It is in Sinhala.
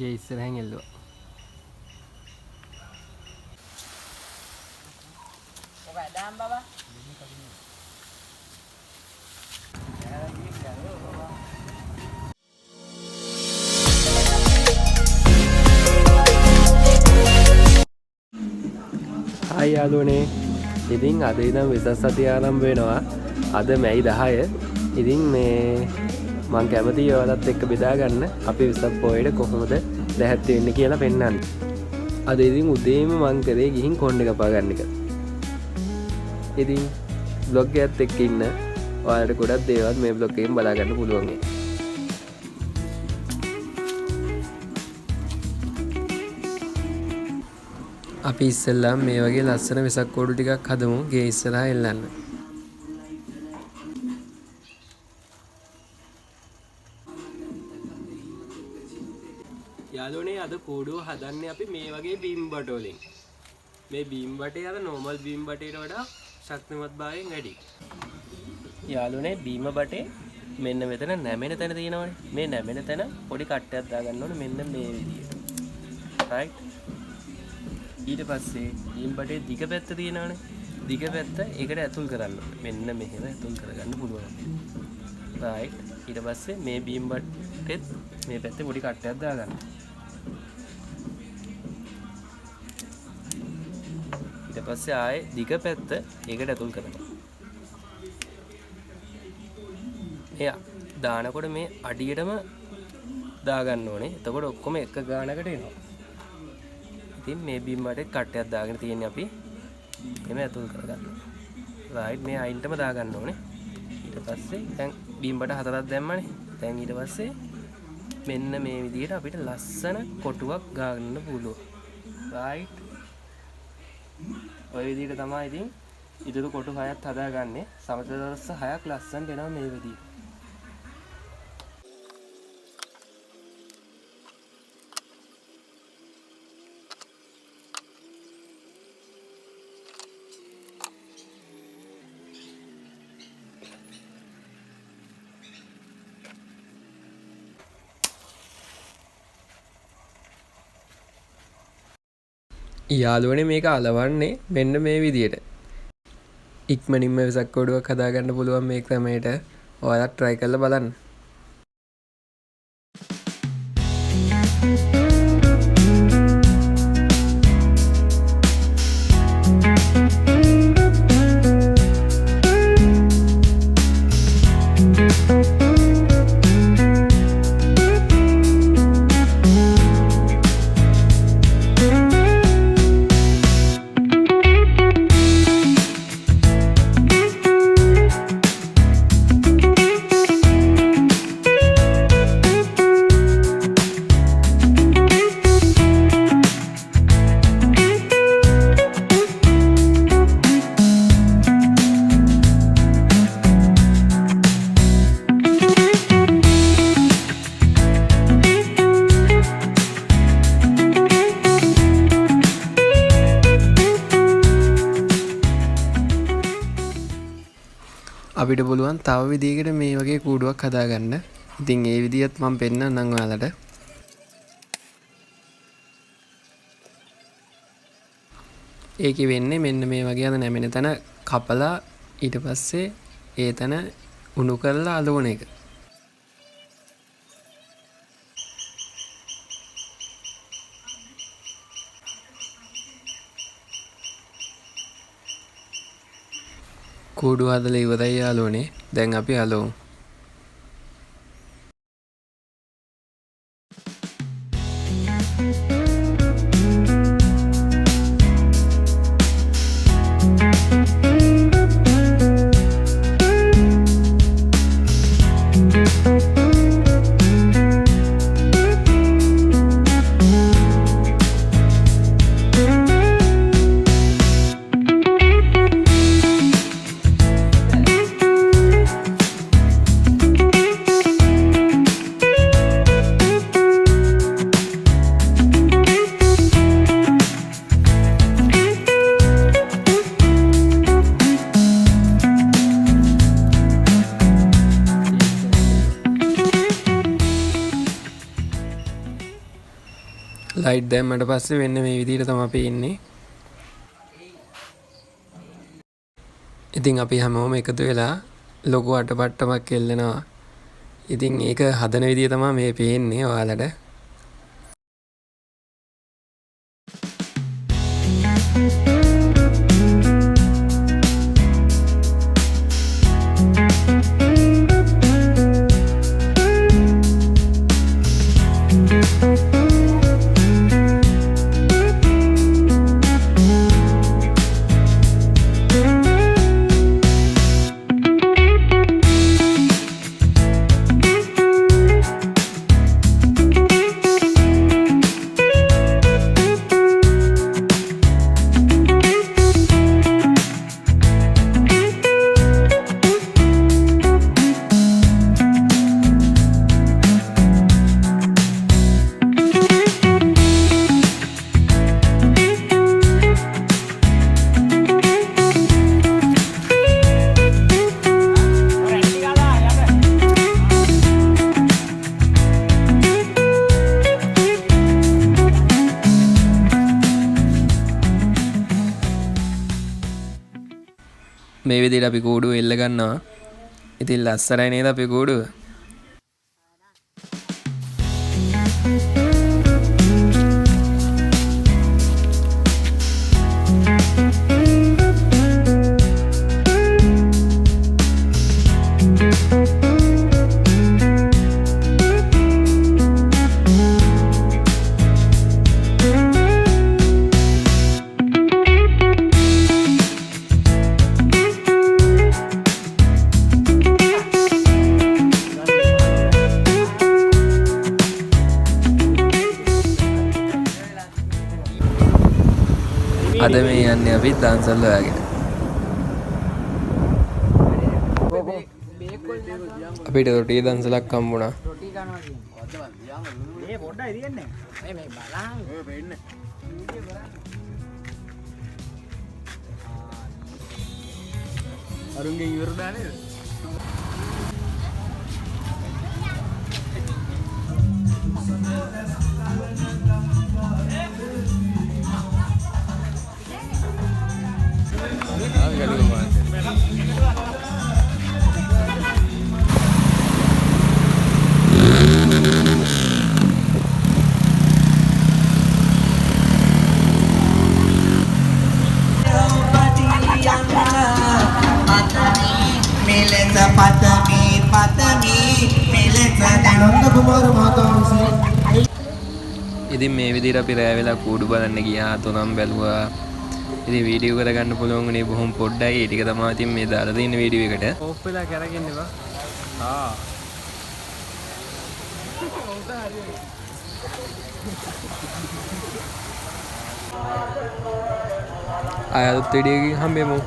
ගේ ඉස්සරහෙන් එල්ලුවා. ඔක ඇදාම් බබා. හායි යාළුවනේ. ඉතින් අද ඉඳන් වෙසක් සතිය ආරම්භ වෙනවා. අද මැයි 10. ඉතින් මේ මම කැමතියි ඔයාලත් එක්ක බෙදා ගන්න අපි වෙසක් පොයේට කොහොමද දැහැත් වෙන්නේ කියලා පෙන්නන්න. අද ඉතින් උදේම මං කරේ ගිහින් කොණ්ඩේ කපා ගන්න එක. ඉතින් vlog එකත් එක්ක ඉන්න ඔයාලට ගොඩක් දේවල් මේ vlog එකෙන් බලා ගන්න පුළුවන්. අපි ඉස්සෙල්ලාම මේ වගේ ලස්සන වෙසක් කෝඩු ටිකක් හදමු ගේ ඉස්සරහා එල්ලන්න. යාළුවනේ අද කෝඩුව හදන්නේ අපි මේ වගේ බීම් බට වලින්. මේ බීම් බටේ අර normal බීම් බටේට වඩා ශක්තිමත් භාවයෙන් වැඩි. යාළුවනේ බීම බටේ මෙන්න මෙතන නැමෙන තැන තියෙනවනේ. මේ නැමෙන තැන පොඩි කට්ටයක් දාගන්න ඕනේ මෙන්න මේ විදියට. right? ඊට පස්සේ බීම් බටේ දිග පැත්ත තියෙනවනේ. දිග පැත්ත ඒකට ඇතුල් කරන්න ඕනේ. මෙන්න මෙහෙම ඇතුල් කරගන්න පුළුවන්. right? ඊට පස්සේ මේ බීම් බටෙත් මේ පැත්තේ පොඩි කට්ටයක් දාගන්න. ඊට පස්සේ ආයේ දිග පැත්ත ඒකට ඇතුල් කරනවා. එයා දානකොට මේ අඩියටම දාගන්න ඕනේ. එතකොට ඔක්කොම එක ගානකට එනවා. ඉතින් මේ බීම් බටේ කට්ටයක් දාගෙන තියෙන්නේ අපි එමෙ ඇතුල් කරගන්න. රයිට් මේ අයින්ටම දාගන්න ඕනේ. ඊට පස්සේ දැන් බීම් බට හතරක් දැම්මනේ. දැන් ඊට පස්සේ මෙන්න මේ විදිහට අපිට ලස්සන කොටුවක් ගන්න පුළුවන්. රයිට් ඔය විදිහට තමයි ඉතින් ඉතුරු කොටු 6ක් හදාගන්නේ. සමතලස්ස 6ක් ලස්සනට එනවා මේ විදිහට. යාළුවනේ මේක අලවන්නේ මෙන්න මේ විදියට. ඉක්මනින්ම වෙසක් කෝඩුවක් හදාගන්න පුළුවන් මේ ක්‍රමයට. ඔයාලත් try කරලා බලන්න. අපිට පුළුවන් තව විදිහකට මේ වගේ කූඩුවක් හදාගන්න. ඉතින් ඒ විදිහත් මම පෙන්නන්නම් ඔයාලට. ඒකෙ වෙන්නේ මෙන්න මේ වගේ අද නැමෙන තැන කපලා ඊට පස්සේ ඒ තැන උණු කරලා අලවන එක. කූඩු හදලා ඉවරයි යාළුවනේ. දැන් අපි අලවමු. ලයිට් දැම්මට පස්සේ වෙන්නේ මේ විදිහට තමයි පේන්නේ. ඉතින් අපි හැමෝම එකතු වෙලා ලොකු අටපට්ටමක් එල්ලනවා. ඉතින් ඒක හදන විදිය තමයි මේ පේන්නේ ඔයාලට. මේ විදිහට අපි කූඩුව එල්ල ගන්නවා. ඉතින් ලස්සනයි නේද අපේ කූඩුව? අද මේ යන්නේ අපි දන්සල් හොයාගෙන. අපිට රොටි දන්සලක් හම්බුණා. මේ පොඩ්ඩයි තියෙන්නේ. මේ බලහන්. ඔය වෙන්නේ. අරුන්ගේ ඉවර දාන්නේ. ඉතින් මේ විදිහට අපි රෑ වෙලා කූඩු බලන්න ගියා. තුනම් බැලුවා. ඉතින් වීඩියෝ කරගන්න පුළුවන් උනේ බොහොම පොඩ්ඩයි. ඒ ටික තමයි ඉතින් මේ දාලා තියෙන වීඩියෝ එකට. ඕෆ් වෙලා කරගෙන ඉන්නවා. ආයෙත් වීඩියෝ එකකින් හම්බෙමු.